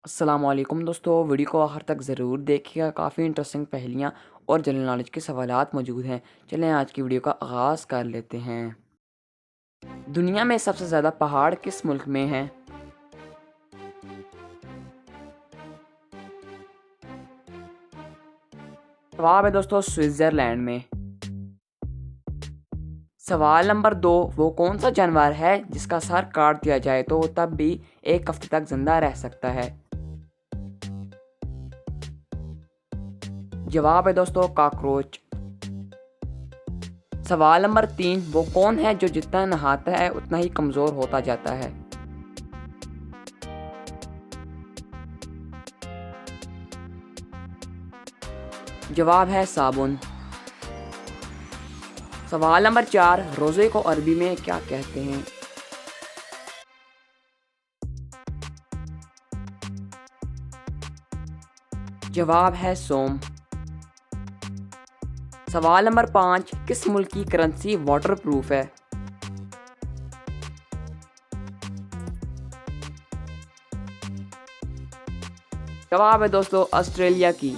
अस्सलामुअलैकुम दोस्तों, वीडियो को आखिर तक ज़रूर देखिएगा। काफ़ी इंटरेस्टिंग पहेलियाँ और जनरल नॉलेज के सवालात मौजूद हैं। चलें आज की वीडियो का आगाज़ कर लेते हैं। दुनिया में सबसे ज़्यादा पहाड़ किस मुल्क में हैं? जवाब है दोस्तों स्विट्ज़रलैंड में। सवाल नंबर 2, वो कौन सा जानवर है जिसका सर काट दिया जाए तो वो तब भी 1 हफ्ते तक जिंदा रह सकता है? जवाब है दोस्तों कॉकरोच। सवाल नंबर 3, वो कौन है जो जितना नहाता है उतना ही कमज़ोर होता जाता है? जवाब है साबुन। सवाल नंबर 4, रोज़े को अरबी में क्या कहते हैं? जवाब है सोम। सवाल नंबर 5, किस मुल्क की करेंसी वाटर प्रूफ है? जवाब है दोस्तों ऑस्ट्रेलिया की।